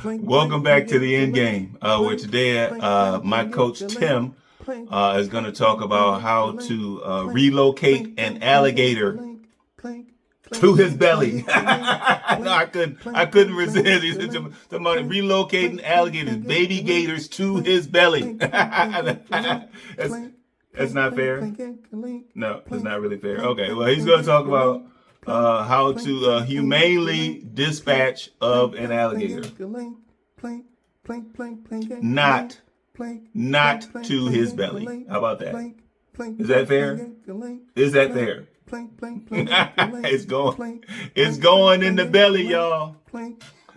Welcome back to the end game, where today my coach Tim is going to talk about how to relocate an alligator to his belly. No, I couldn't resist. He said, relocating alligators, baby gators to his belly. That's not fair. No, it's not really fair. Okay, well, he's going to talk about how to humanely dispatch of an alligator. Not to his belly. How about that? Is that fair? Is that fair? It's going in the belly, y'all.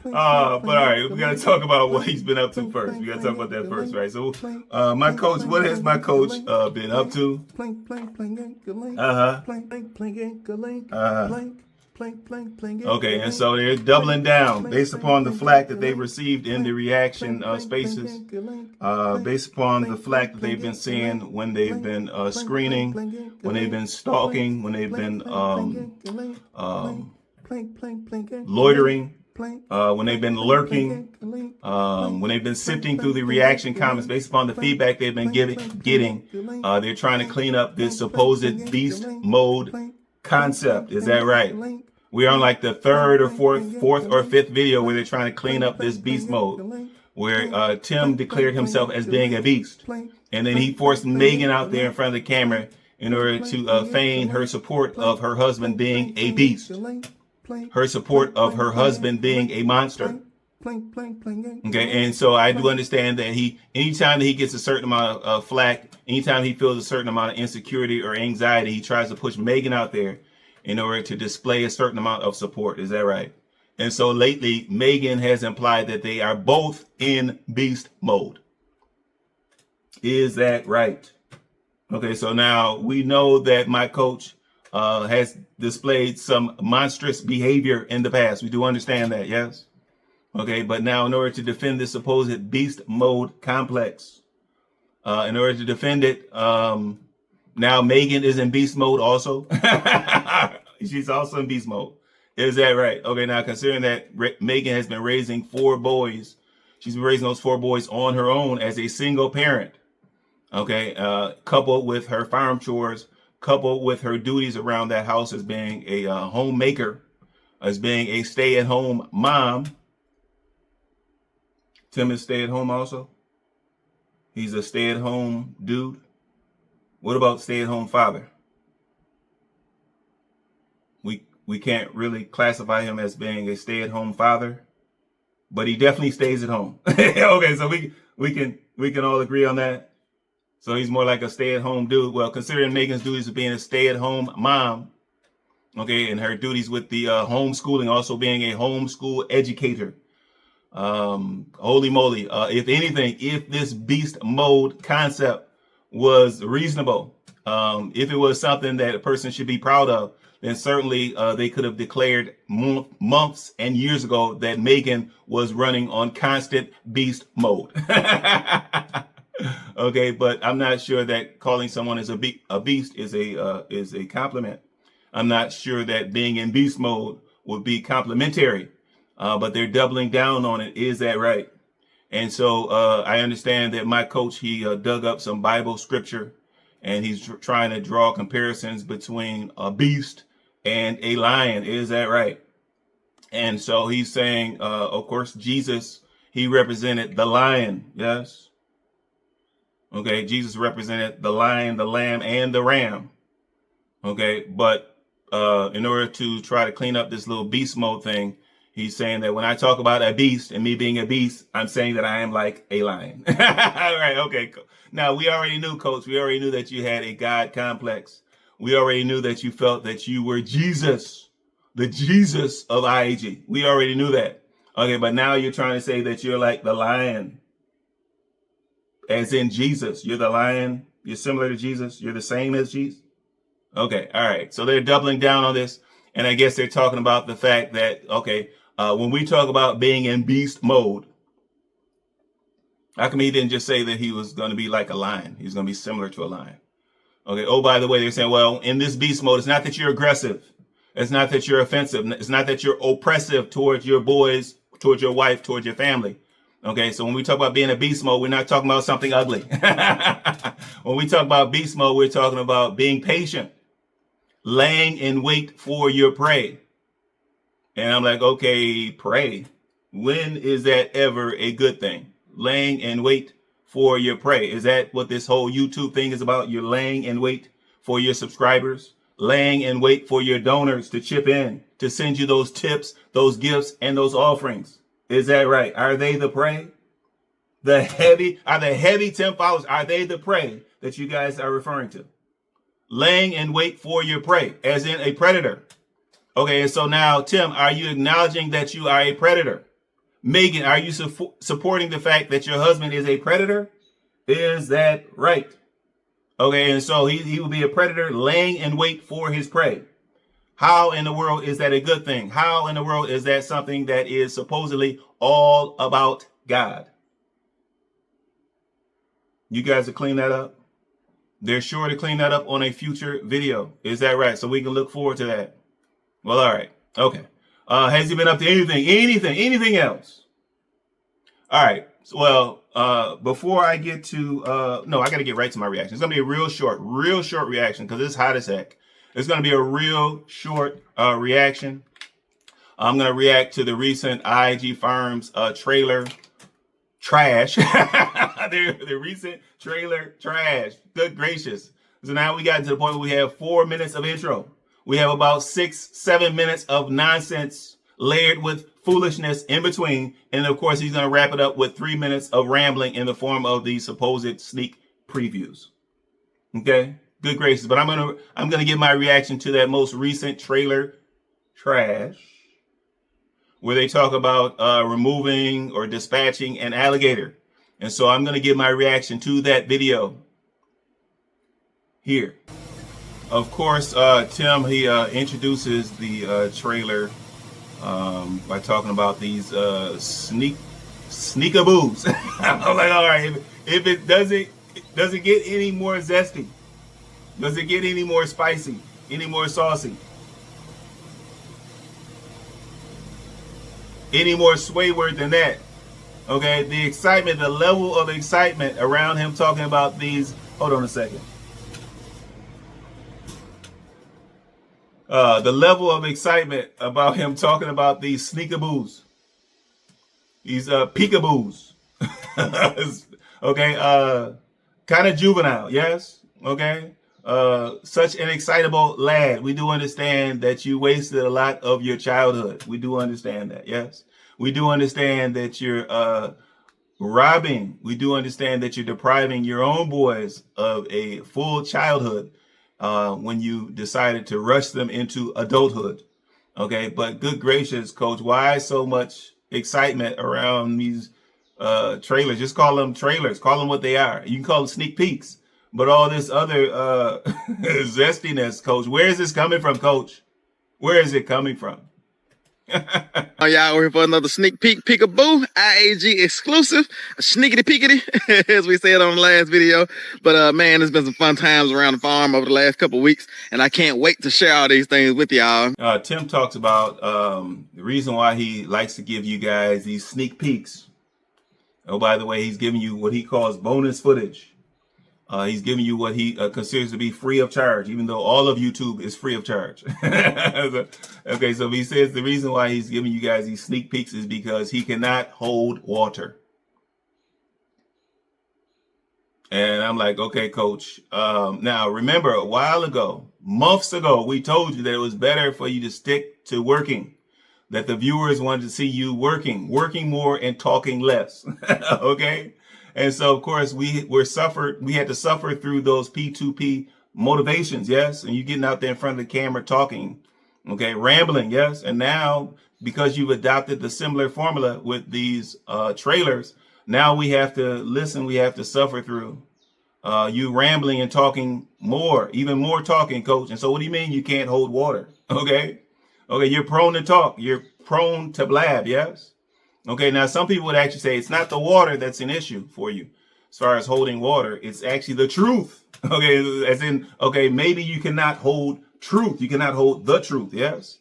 But all right, we got to talk about what he's been up to first. We got to talk about that first, right? So, my coach, what has my coach been up to? Okay, and so they're doubling down based upon the flack that they received in the reaction spaces, based upon the flack that they've been seeing when they've been screening, when they've been stalking, when they've been loitering, when they've been lurking, when they've been sifting through the reaction comments based upon the feedback they've been getting. They're trying to clean up this supposed beast mode concept. Is that right? We're on like the third or fourth or fifth video where they're trying to clean up this beast mode, where Tim declared himself as being a beast. And then he forced Megan out there in front of the camera in order to feign her support of her husband being a beast, her support of her husband being a monster. Okay, and so I do understand that anytime that he gets a certain amount of flack, anytime he feels a certain amount of insecurity or anxiety, he tries to push Megan out there in order to display a certain amount of support. Is that right? And so lately, Megan has implied that they are both in beast mode. Is that right? Okay, so now we know that my coach has displayed some monstrous behavior in the past. We do understand that, yes? Okay, but now in order to defend this supposed beast mode complex, in order to defend it, now Megan is in beast mode also. She's also in beast mode. Is that right? Okay, now considering that Megan has been raising 4 boys, she's been raising those 4 boys on her own as a single parent. Okay, coupled with her farm chores, coupled with her duties around that house as being a homemaker, as being a stay-at-home mom. Tim is stay-at-home also. He's a stay-at-home dude. What about stay-at-home father? We can't really classify him as being a stay-at-home father, but he definitely stays at home. Okay, so we can all agree on that. So he's more like a stay-at-home dude. Well, considering Megan's duties of being a stay-at-home mom, okay, and her duties with the homeschooling, also being a homeschool educator. Holy moly. If anything, if this beast mode concept was reasonable, if it was something that a person should be proud of, then certainly they could have declared months and years ago that Megan was running on constant beast mode. Okay, but I'm not sure that calling someone as a beast is a compliment. I'm not sure that being in beast mode would be complimentary, but they're doubling down on it. Is that right? And so I understand that my coach, he dug up some Bible scripture, and he's trying to draw comparisons between a beast and a lion. Is that right? And so he's saying, of course, Jesus, he represented the lion. Yes. Okay, Jesus represented the lion, the lamb, and the ram. Okay, but in order to try to clean up this little beast mode thing, he's saying that when I talk about a beast and me being a beast, I'm saying that I am like a lion. All right, okay. Now, we already knew, Coach, we already knew that you had a God complex. We already knew that you felt that you were Jesus, the Jesus of IAG. We already knew that. Okay, but now you're trying to say that you're like the lion, as in Jesus. You're the lion. You're similar to Jesus. You're the same as Jesus. Okay, all right. So they're doubling down on this. And I guess they're talking about the fact that, okay, when we talk about being in beast mode, how come he didn't just say that he was going to be like a lion? He's going to be similar to a lion. Okay. Oh, by the way, they're saying, well, in this beast mode, it's not that you're aggressive. It's not that you're offensive. It's not that you're oppressive towards your boys, towards your wife, towards your family. Okay, so when we talk about being a beast mode, we're not talking about something ugly. When we talk about beast mode, we're talking about being patient, laying in wait for your prey. And I'm like, okay, prey. When is that ever a good thing? Laying in wait for your prey. Is that what this whole YouTube thing is about? You're laying in wait for your subscribers, laying in wait for your donors to chip in, to send you those tips, those gifts, and those offerings. Is that right? Are they the prey? The heavy 10 followers, are they the prey that you guys are referring to? Laying in wait for your prey, as in a predator. Okay, and so now, Tim, are you acknowledging that you are a predator? Megan, are you supporting the fact that your husband is a predator? Is that right? Okay, and so he will be a predator laying in wait for his prey. How in the world is that a good thing? How in the world is that something that is supposedly all about God? You guys will clean that up? They're sure to clean that up on a future video. Is that right? So we can look forward to that. Well, all right. Okay. Has he been up to anything else? All right. Well, before I get to, no, I got to get right to my reaction. It's going to be a real short reaction because it's hot as heck. It's going to be a real short reaction. I'm going to react to the recent IAG Farms trailer trash. the recent trailer trash. Good gracious. So now we got to the point where we have 4 minutes of intro. We have about 6-7 minutes of nonsense layered with foolishness in between. And of course, he's going to wrap it up with 3 minutes of rambling in the form of the supposed sneak previews. Okay, good gracious. But I'm going to give my reaction to that most recent trailer trash, where they talk about removing or dispatching an alligator. And so I'm going to give my reaction to that video here. Of course, Tim, he introduces the trailer by talking about these sneakaboos. I'm like, all right, if it doesn't get any more zesty, does it get any more spicy, any more saucy, any more swayward than that? Okay, the excitement, the level of excitement around him talking about these. Hold on a second. The level of excitement about him talking about these sneakaboos, these peekaboos. Okay, kind of juvenile, yes. Okay, such an excitable lad. We do understand that you wasted a lot of your childhood. We do understand that, yes. We do understand that you're robbing. We do understand that you're depriving your own boys of a full childhood when you decided to rush them into adulthood. Okay, but good gracious, Coach, why so much excitement around these trailers? Just call them trailers. Call them what they are. You can call them sneak peeks. But all this other zestiness, Coach, where is this coming from, Coach? Where is it coming from? Y'all here for another sneak peek peekaboo, IAG exclusive, sneakity peekity, as we said on the last video. But man, there's been some fun times around the farm over the last couple of weeks, and I can't wait to share all these things with y'all. Tim talks about the reason why he likes to give you guys these sneak peeks. Oh, by the way, he's giving you what he calls bonus footage. He's giving you what he considers to be free of charge, even though all of YouTube is free of charge. Okay, so he says the reason why he's giving you guys these sneak peeks is because he cannot hold water. And I'm like, okay, Coach. Now, remember, a while ago, months ago, we told you that it was better for you to stick to working, that the viewers wanted to see you working more and talking less. Okay? And so, of course, we had to suffer through those P2P motivations, yes? And you getting out there in front of the camera talking, okay, rambling, yes? And now, because you've adopted the similar formula with these trailers, now we have to listen, we have to suffer through you rambling and talking more, even more talking, Coach. And so what do you mean you can't hold water? Okay, you're prone to talk, you're prone to blab, yes? Okay, now some people would actually say it's not the water that's an issue for you as far as holding water. It's actually the truth. Okay, as in, okay, maybe you cannot hold truth. You cannot hold the truth. Yes.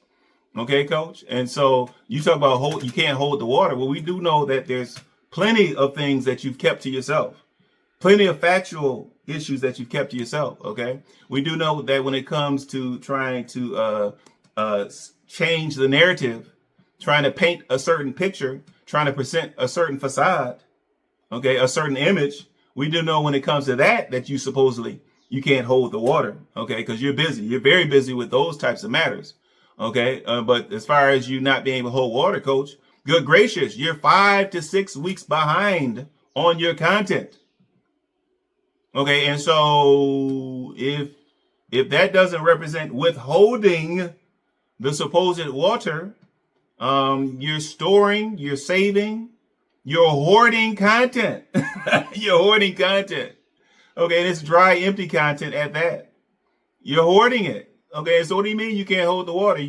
Okay, coach. And so you talk about you can't hold the water. Well, we do know that there's plenty of things that you've kept to yourself. Plenty of factual issues that you've kept to yourself. Okay. We do know that when it comes to trying to change the narrative, trying to paint a certain picture, trying to present a certain facade, okay, a certain image, we do know when it comes to that you can't hold the water, okay, because you're busy. You're very busy with those types of matters, okay. But as far as you not being able to hold water, coach, good gracious, you're 5 to 6 weeks behind on your content, okay. And so if that doesn't represent withholding the supposed water, you're storing, you're saving, you're hoarding content. You're hoarding content. Okay, and it's dry, empty content at that. You're hoarding it. Okay, so what do you mean you can't hold the water?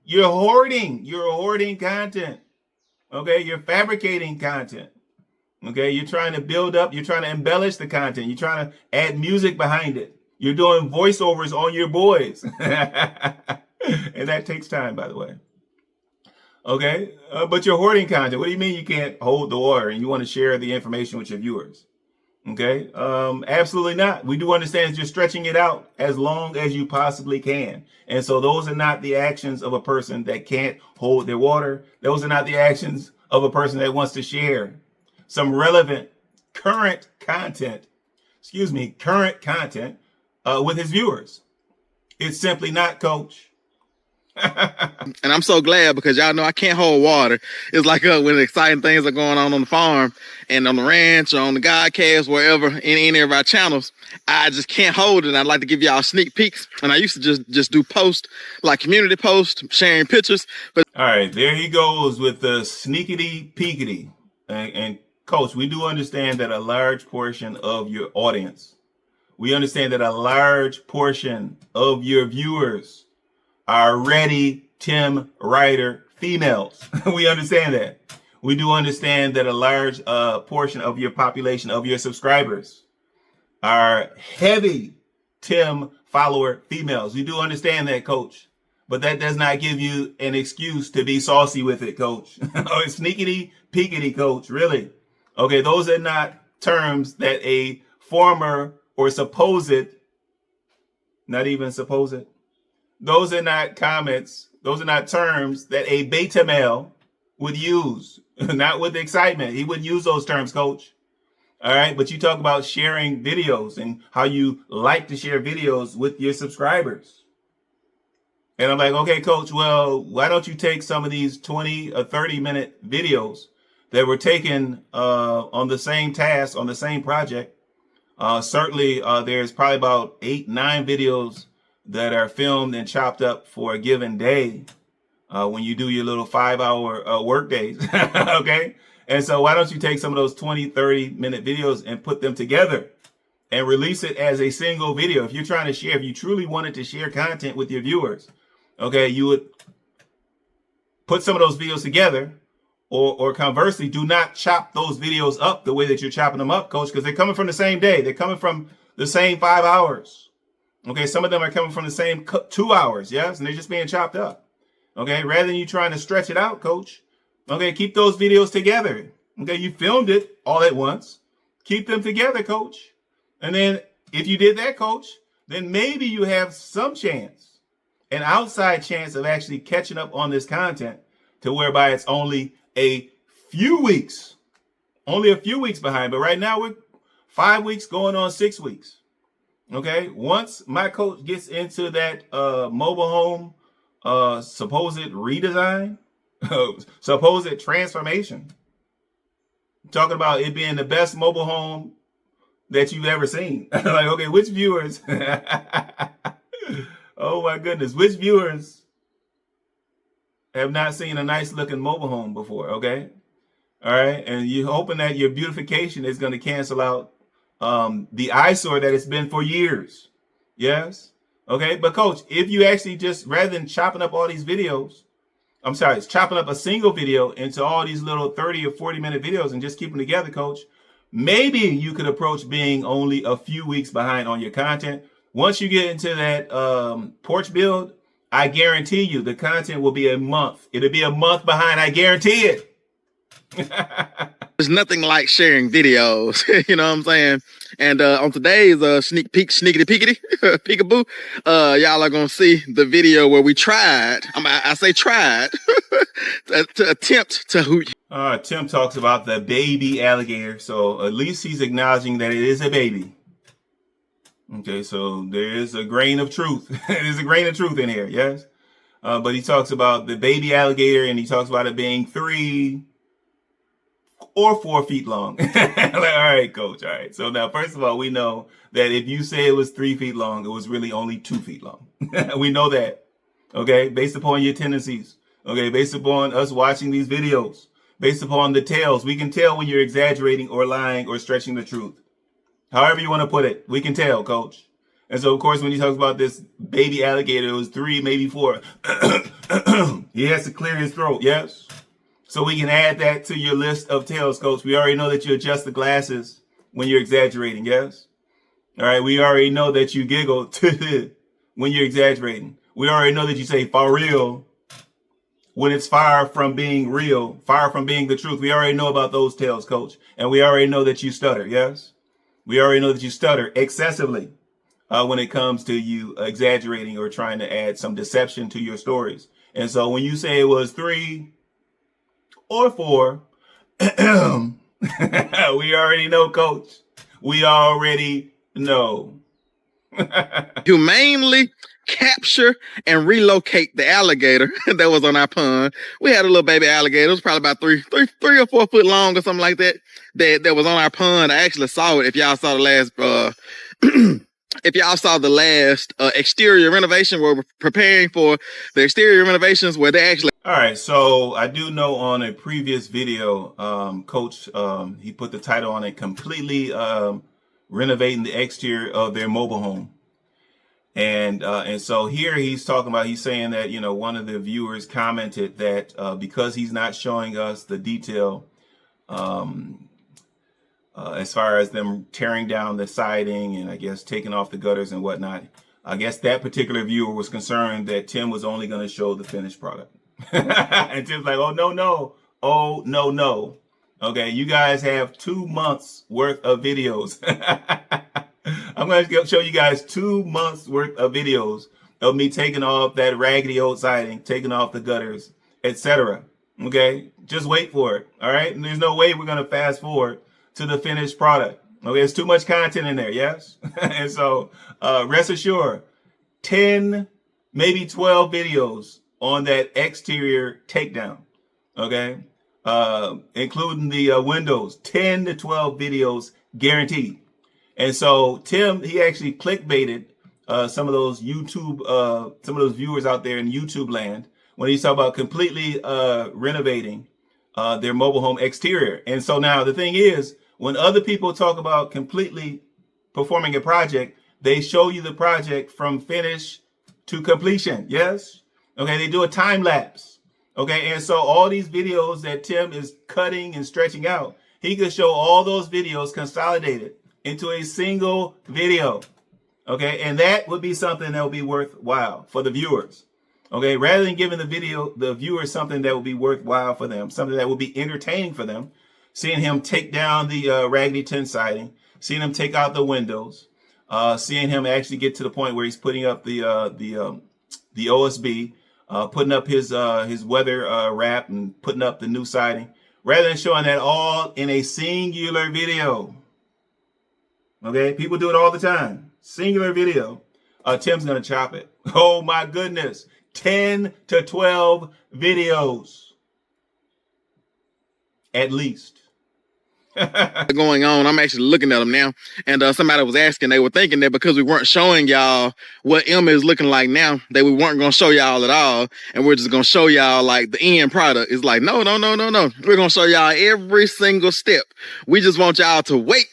You're hoarding. You're hoarding content. Okay, you're fabricating content. Okay, you're trying to build up, you're trying to embellish the content. You're trying to add music behind it. You're doing voiceovers on your boys. And that takes time, by the way. Okay, but you're hoarding content. What do you mean you can't hold the water and you want to share the information with your viewers? Okay, absolutely not. We do understand that you're stretching it out as long as you possibly can. And so those are not the actions of a person that can't hold their water. Those are not the actions of a person that wants to share some relevant current content with his viewers. It's simply not, coach. And I'm so glad because y'all know I can't hold water. It's like when exciting things are going on the farm and on the ranch or on the Godcast, wherever, in any of our channels, I just can't hold it. I'd like to give y'all sneak peeks. And I used to just do posts, like community posts, sharing pictures. But all right, there he goes with the sneakity peekity. And coach, we do understand that a large portion of your audience, we understand that a large portion of your viewers are ready Tim Ryder females. We understand that. We do understand that a large portion of your population, of your subscribers, are heavy Tim follower females. We do understand that, coach. But that does not give you an excuse to be saucy with it, coach. Or sneakity peekity, coach. Really? Okay, those are not terms that a former or supposed, not even supposed, those are not comments. Those are not terms that a beta male would use, not with excitement. He wouldn't use those terms, coach. All right. But you talk about sharing videos and how you like to share videos with your subscribers. And I'm like, okay, coach, well, why don't you take some of these 20 or 30-minute videos that were taken on the same task, on the same project? Certainly, there's probably about 8, 9 videos that are filmed and chopped up for a given day when you do your little 5-hour work days. Okay. And so why don't you take some of those 20, 30-minute videos and put them together and release it as a single video? If you're trying to share, if you truly wanted to share content with your viewers, okay, you would put some of those videos together, or conversely, do not chop those videos up the way that you're chopping them up, coach, because they're coming from the same day. They're coming from the same 5 hours. Okay, some of them are coming from the same 2 hours, yes, and they're just being chopped up. Okay, rather than you trying to stretch it out, coach. Okay, keep those videos together. Okay, you filmed it all at once. Keep them together, coach. And then if you did that, coach, then maybe you have some chance, an outside chance of actually catching up on this content to whereby it's only a few weeks behind. But right now we're 5 weeks going on 6 weeks. Okay, once my coach gets into that mobile home supposed redesign, supposed transformation, talking about it being the best mobile home that you've ever seen. Like, okay, which viewers? Oh my goodness, which viewers have not seen a nice looking mobile home before? Okay, all right, and you're hoping that your beautification is going to cancel out the eyesore that it's been for years. Yes. Okay. But coach, if you actually just, rather than chopping up all these videos, it's chopping up a single video into all these little 30 or 40-minute videos and just keep them together, coach, maybe you could approach being only a few weeks behind on your content. Once you get into that porch build, I guarantee you the content will be a month. It'll be a month behind. I guarantee it. There's nothing like sharing videos, you know what I'm saying? And on today's sneak peek, sneakity peekity, peekaboo, y'all are gonna see the video where we tried. I say tried to attempt to. Tim talks about the baby alligator, so at least he's acknowledging that it is a baby. Okay, so there is a grain of truth. There's a grain of truth in here, yes. But he talks about the baby alligator, and he talks about it being 3 or 4 feet long. Like, all right, coach. All right. So now, first of all, we know that if you say it was 3 feet long, it was really only 2 feet long. We know that. Okay. Based upon your tendencies. Okay. Based upon us watching these videos, based upon the tales, we can tell when you're exaggerating or lying or stretching the truth. However you want to put it, we can tell, coach. And so, of course, when he talks about this baby alligator, it was 3, maybe 4. He has to clear his throat. Yes. So we can add that to your list of tales, coach. We already know that you adjust the glasses when you're exaggerating, yes? All right, we already know that you giggle when you're exaggerating. We already know that you say for real when it's far from being real, far from being the truth. We already know about those tales, coach. And we already know that you stutter, yes? We already know that you stutter excessively when it comes to you exaggerating or trying to add some deception to your stories. And so when you say it was 3 or 4, we already know, coach. We already know. Humanely capture and relocate the alligator that was on our pond. We had a little baby alligator. It was probably about 3 or 4 foot long or something like that. That was on our pond. I actually saw it. If y'all saw the last, exterior renovation, we're preparing for the exterior renovations where they actually. All right. So I do know on a previous video, coach, he put the title on it, completely renovating the exterior of their mobile home. And so here he's talking about, he's saying that, you know, one of the viewers commented that because he's not showing us the detail as far as them tearing down the siding and I guess taking off the gutters and whatnot, I guess that particular viewer was concerned that Tim was only going to show the finished product. And Tim's like, oh, no. Oh, no. Okay, you guys have 2 months worth of videos. I'm going to show you guys 2 months worth of videos of me taking off that raggedy old siding, taking off the gutters, etc. Okay, just wait for it. All right, and there's no way we're going to fast forward to the finished product. Okay, there's too much content in there. Yes. And so rest assured, 10, maybe 12 videos on that exterior takedown. Okay, including the windows, 10 to 12 videos guaranteed. And so Tim, he actually clickbaited some of those viewers out there in YouTube land when he's talking about completely renovating their mobile home exterior. And so now the thing is, when other people talk about completely performing a project, they show you the project from finish to completion. Yes. Okay. They do a time lapse. Okay. And so all these videos that Tim is cutting and stretching out, he could show all those videos consolidated into a single video. Okay. And that would be something that would be worthwhile for the viewers. Okay. Rather than giving the viewers something that would be worthwhile for them, something that would be entertaining for them, seeing him take down the raggedy tin siding, seeing him take out the windows, seeing him actually get to the point where he's putting up the OSB, putting up his weather wrap and putting up the new siding, rather than showing that all in a singular video. Okay, people do it all the time. Singular video. Tim's gonna chop it. Oh my goodness, 10 to 12 videos at least. Going on. I'm actually looking at them now, and somebody was asking, they were thinking that because we weren't showing y'all what Emma is looking like now, that we weren't going to show y'all at all, and we're just going to show y'all like the end product. It's like, no. We're going to show y'all every single step. We just want y'all to wait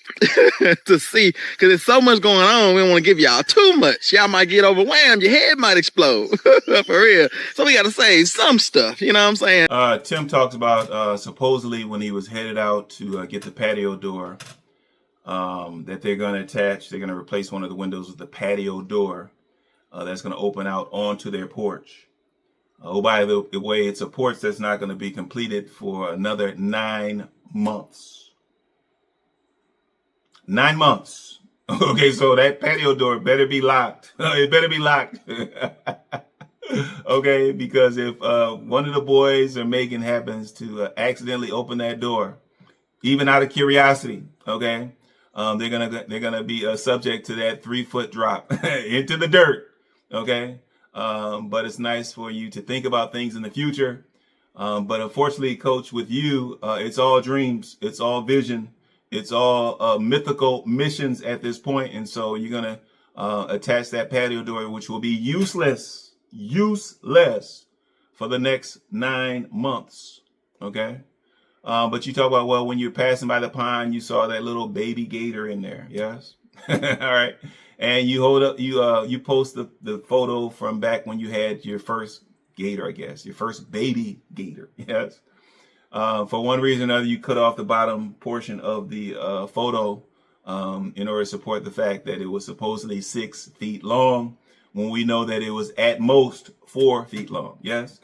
to see, because there's so much going on. We don't want to give y'all too much. Y'all might get overwhelmed. Your head might explode. For real. So we got to save some stuff. You know what I'm saying? Tim talks about supposedly when he was headed out to get the patio door, that they're going to attach. They're going to replace one of the windows with the patio door that's going to open out onto their porch. Oh, by the way, it's a porch that's not going to be completed for another 9 months. 9 months. Okay, so that patio door better be locked. It better be locked. Okay, because if one of the boys or Megan happens to accidentally open that door, even out of curiosity, okay, they're gonna be subject to that 3-foot drop into the dirt. Okay, but it's nice for you to think about things in the future. But unfortunately, Coach, with you, it's all dreams, it's all vision, it's all mythical missions at this point, and so you're gonna attach that patio door, which will be useless for the next 9 months. Okay. But you talk about, well, when you're passing by the pond, you saw that little baby gator in there. Yes. All right. And you hold up, you post the photo from back when you had your first gator, I guess, your first baby gator. Yes. For one reason or another, you cut off the bottom portion of the photo in order to support the fact that it was supposedly 6 feet long, when we know that it was at most 4 feet long. Yes.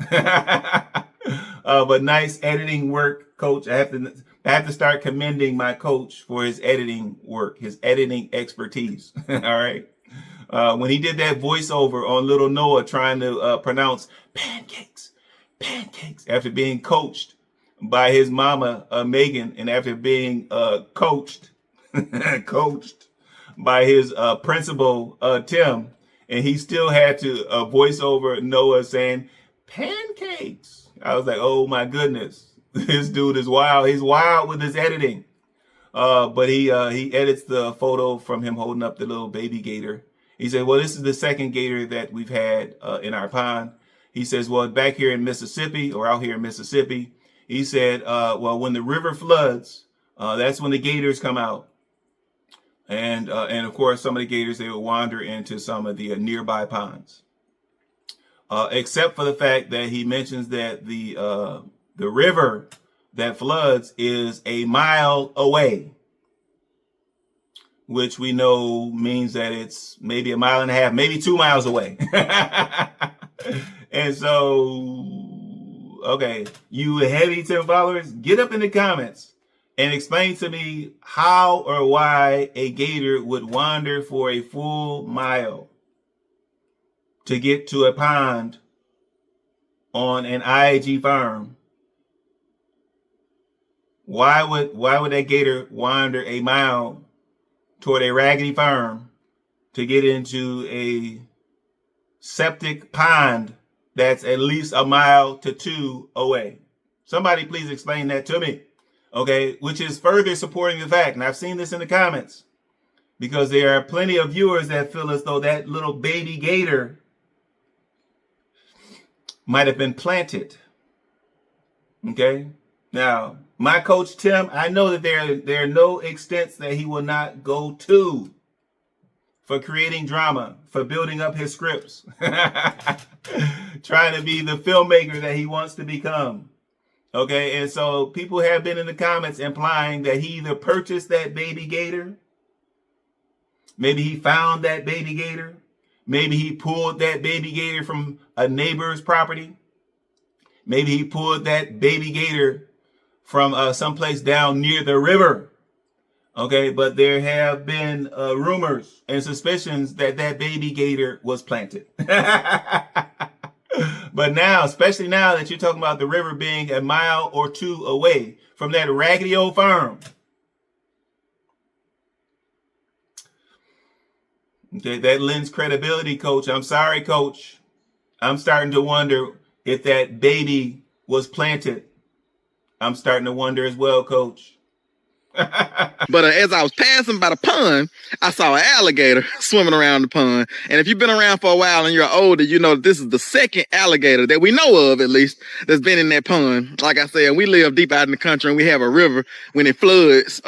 But nice editing work, Coach. I have to start commending my coach for his editing work, his editing expertise. All right. When he did that voiceover on little Noah trying to pronounce pancakes after being coached by his mama, Megan, and after being coached by his principal, Tim, and he still had to voice over Noah saying pancakes. I was like, oh my goodness, this dude is wild. He's wild with his editing. But he edits the photo from him holding up the little baby gator. He said, well, this is the second gator that we've had in our pond. He says, well, back here in Mississippi, or out here in Mississippi, he said, well, when the river floods, that's when the gators come out. And of course, some of the gators, they will wander into some of the nearby ponds. Except for the fact that he mentions that the river that floods is a mile away, which we know means that it's maybe 1.5 miles, maybe 2 miles away. And so, okay, you heavy Tim followers, get up in the comments and explain to me how or why a gator would wander for a full mile to get to a pond on an IAG farm. Why would that gator wander a mile toward a raggedy farm to get into a septic pond that's at least 1 mile to 2 away? Somebody please explain that to me. Okay, which is further supporting the fact, and I've seen this in the comments, because there are plenty of viewers that feel as though that little baby gator might have been planted. Okay, now my coach Tim, I know that there are no extents that he will not go to for creating drama, for building up his scripts, trying to be the filmmaker that he wants to become. Okay, and so people have been in the comments implying that he either purchased that baby gator, maybe he found that baby gator, maybe he pulled that baby gator from a neighbor's property, maybe he pulled that baby gator from someplace down near the river. Okay, but there have been rumors and suspicions that that baby gator was planted. But now, especially now that you're talking about the river being 1 mile or 2 away from that raggedy old farm. Okay, that lends credibility, Coach. I'm sorry, Coach. I'm starting to wonder if that baby was planted. I'm starting to wonder as well, Coach. But as I was passing by the pond, I saw an alligator swimming around the pond. And if you've been around for a while and you're older, you know that this is the second alligator that we know of, at least, that's been in that pond. Like I said, we live deep out in the country and we have a river. When it floods,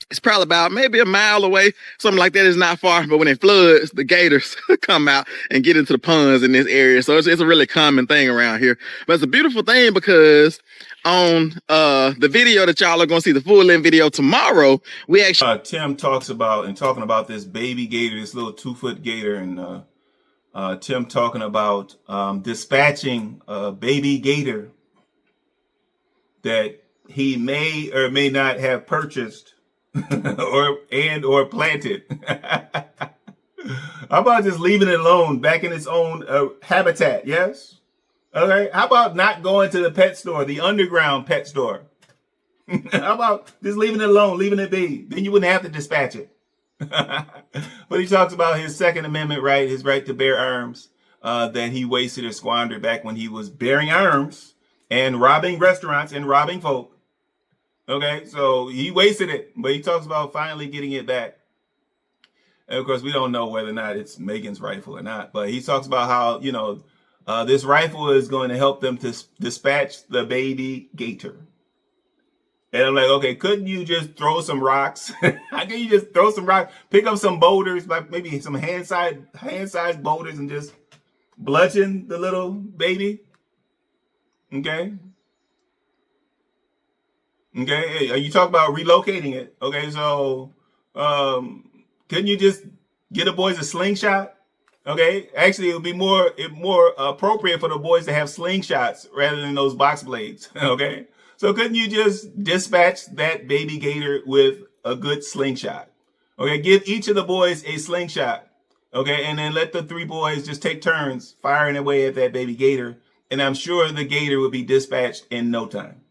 It's probably about maybe a mile away, something like that. Is not far, but when it floods, the gators come out and get into the ponds in this area. So it's a really common thing around here. But it's a beautiful thing because on the video that y'all are going to see, the full length video tomorrow, we actually Tim talks about and talking about this baby gator, this little 2-foot gator, and Tim talking about dispatching a baby gator that he may or may not have purchased or planted. How about just leaving it alone back in its own habitat? Yes. Okay. How about not going to the pet store, the underground pet store? How about just leaving it alone, leaving it be? Then you wouldn't have to dispatch it. But he talks about his Second Amendment right, his right to bear arms, that he wasted or squandered back when he was bearing arms and robbing restaurants and robbing folk. Okay, so he wasted it, but he talks about finally getting it back. And of course, we don't know whether or not it's Megan's rifle or not, but he talks about how, this rifle is going to help them to dispatch the baby gator. And I'm like, okay, couldn't you just throw some rocks? How can you just throw some rocks, pick up some boulders, like maybe some hand-sized boulders, and just bludgeon the little baby? Okay. Okay, you talk about relocating it. Okay, so couldn't you just get the boys a slingshot? Okay, actually, it would be more appropriate for the boys to have slingshots rather than those box blades. Okay, so couldn't you just dispatch that baby gator with a good slingshot? Okay, give each of the boys a slingshot. Okay, and then let the 3 boys just take turns firing away at that baby gator, and I'm sure the gator would be dispatched in no time.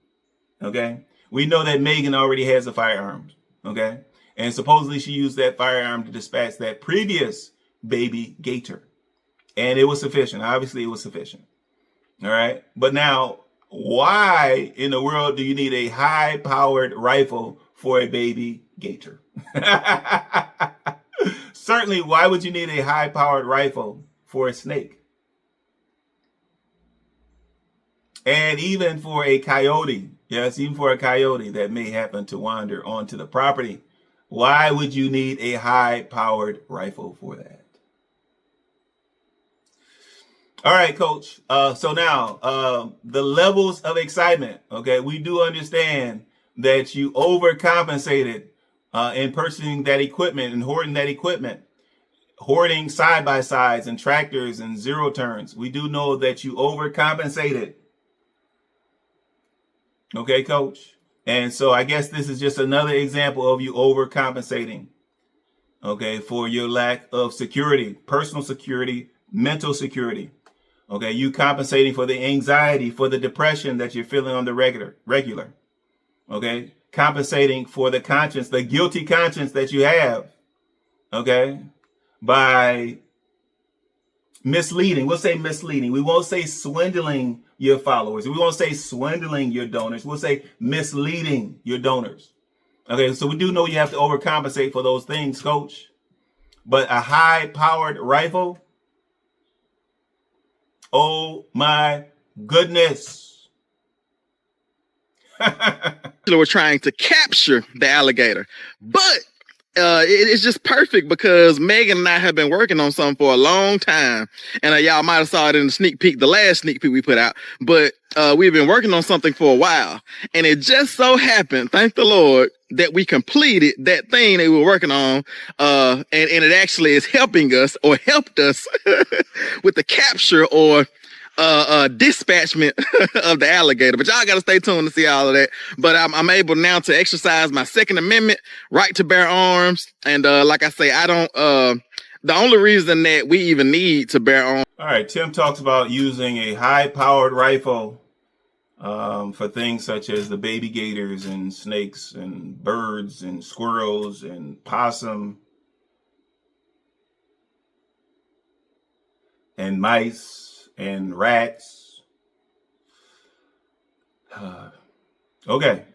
Okay. We know that Megan already has a firearm, okay? And supposedly she used that firearm to dispatch that previous baby gator. And it was sufficient. Obviously, it was sufficient. All right? But now, why in the world do you need a high-powered rifle for a baby gator? Certainly, why would you need a high-powered rifle for a snake? And even for a coyote. Yes, even for a coyote that may happen to wander onto the property. Why would you need a high-powered rifle for that? All right, Coach. So now, the levels of excitement. Okay, we do understand that you overcompensated in purchasing that equipment and hoarding that equipment. Hoarding side-by-sides and tractors and zero turns. We do know that you overcompensated. Okay, Coach. And so I guess this is just another example of you overcompensating, okay, for your lack of security, personal security, mental security. Okay, you compensating for the anxiety, for the depression that you're feeling on the regular. Okay, compensating for the conscience, the guilty conscience that you have. Okay, by misleading. We'll say misleading. We won't say swindling your followers. We won't say swindling your donors. We'll say misleading your donors. Okay, so we do know you have to overcompensate for those things, Coach. But a high-powered rifle, oh my goodness. We're trying to capture the alligator, but it's just perfect because Megan and I have been working on something for a long time. And y'all might have saw it in the sneak peek, the last sneak peek we put out. But we've been working on something for a while. And it just so happened, thank the Lord, that we completed that thing that we were working on. And it actually is helping us, or helped us with the capture or dispatchment of the alligator. But y'all got to stay tuned to see all of that. But I'm able now to exercise my Second Amendment right to bear arms. And like I say, I don't the only reason that we even need to bear arms. All right, Tim talks about using a high-powered rifle for things such as the baby gators and snakes and birds and squirrels and possum and mice and rats. Okay.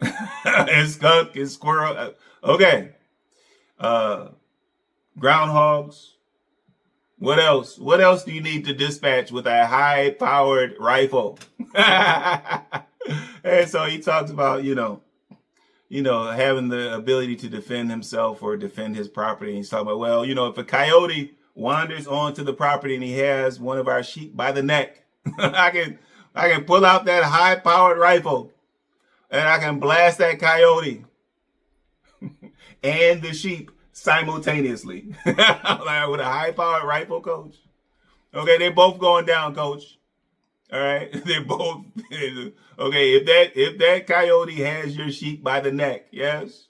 And skunk and squirrel. Okay. Groundhogs. What else? What else do you need to dispatch with a high-powered rifle? And so he talks about, having the ability to defend himself or defend his property. And he's talking about, well, if a coyote wanders onto the property and he has one of our sheep by the neck, I can pull out that high-powered rifle and I can blast that coyote and the sheep simultaneously with a high-powered rifle, coach. Okay, they're both going down, coach. All right, they're both okay. If that coyote has your sheep by the neck, yes,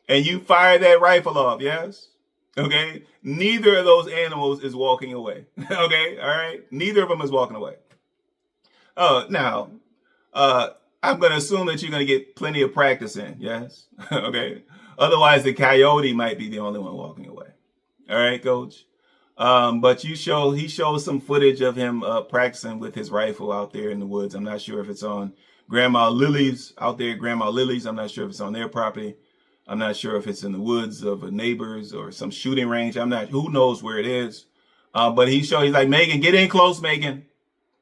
and you fire that rifle off, yes, okay, neither of those animals is walking away. Okay, all right, neither of them is walking away. Now, I'm going to assume that you're going to get plenty of practice in, yes, okay. Otherwise, the coyote might be the only one walking away. All right, coach. But he shows some footage of him practicing with his rifle out there in the woods. I'm not sure if it's on Grandma Lily's out there. Grandma Lily's. I'm not sure if it's on their property. I'm not sure if it's in the woods of a neighbor's or some shooting range. Who knows where it is. But he's like, Megan, get in close, Megan.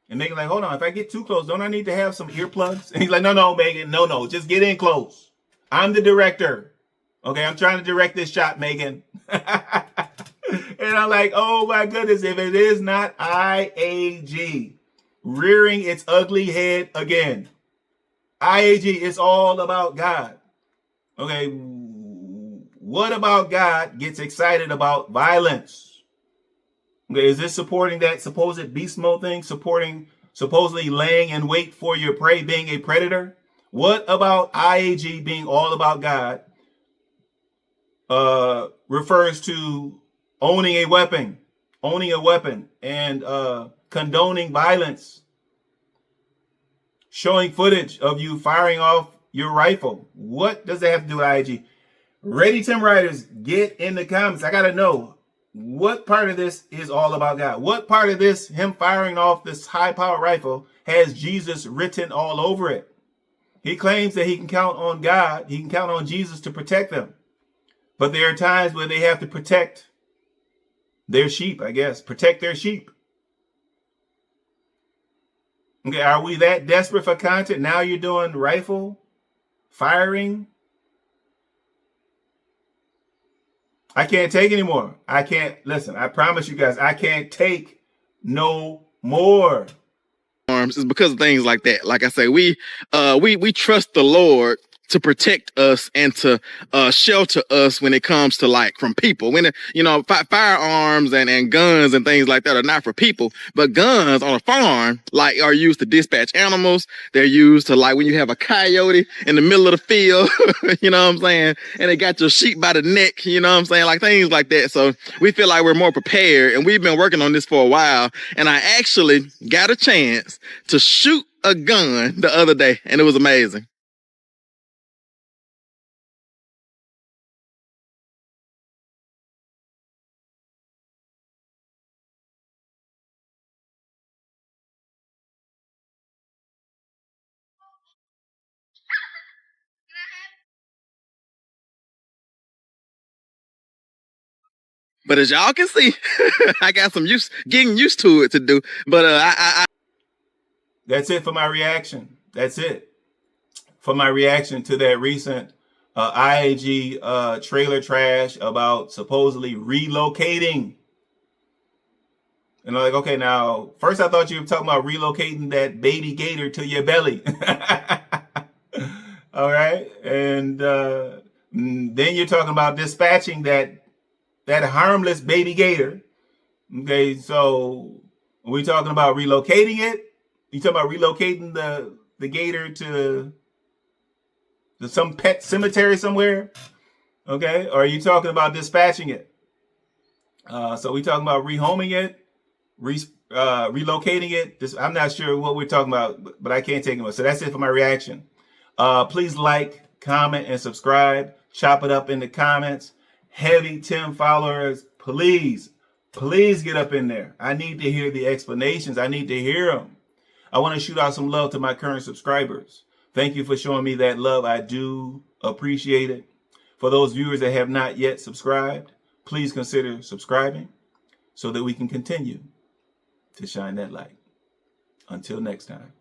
And Megan's like, hold on, if I get too close, don't I need to have some earplugs? And he's like, no, Megan, no, just get in close. I'm the director. Okay, I'm trying to direct this shot, Megan. And I'm like, oh my goodness, if it is not IAG rearing its ugly head again. IAG is all about God. Okay, what about God gets excited about violence? Okay, is this supporting that supposed beast mode thing? Supposedly laying in wait for your prey, being a predator? What about IAG being all about God refers to owning a weapon and condoning violence, showing footage of you firing off your rifle? What does that have to do with IAG? Ready Tim Riders, get in the comments. I got to know, what part of this is all about God? What part of this, him firing off this high-powered rifle, has Jesus written all over it? He claims that he can count on God, he can count on Jesus to protect them. But there are times where they have to protect their sheep, I guess. Protect their sheep. Okay, are we that desperate for content? Now you're doing rifle firing? I can't take anymore. Listen, I promise you guys, I can't take no more. Is because of things like that. Like I say, we trust the Lord to protect us and to shelter us when it comes to from people. When firearms and guns and things like that are not for people, but guns on a farm are used to dispatch animals. They're used to when you have a coyote in the middle of the field, you know what I'm saying, and they got your sheep by the neck, you know what I'm saying, things like that. So we feel like we're more prepared, and we've been working on this for a while. And I actually got a chance to shoot a gun the other day, and it was amazing. But as y'all can see, I got some getting used to it to do. But that's it for my reaction. That's it for my reaction to that recent IAG trailer trash about supposedly relocating. And I'm like, okay, now, first I thought you were talking about relocating that baby gator to your belly. All right. And then you're talking about dispatching that harmless baby gator. Okay, so are we talking about relocating it? You talking about relocating the gator to some pet cemetery somewhere? Okay, or are you talking about dispatching it? So we talking about rehoming it, relocating it. I'm not sure what we're talking about, but I can't take it. So that's it for my reaction. Please like, comment, and subscribe. Chop it up in the comments. Heavy Tim followers, please get up in there. I need to hear the explanations. I need to hear them. I want to shoot out some love to my current subscribers. Thank you for showing me that love. I do appreciate it. For those viewers that have not yet subscribed, please consider subscribing so that we can continue to shine that light. Until next time.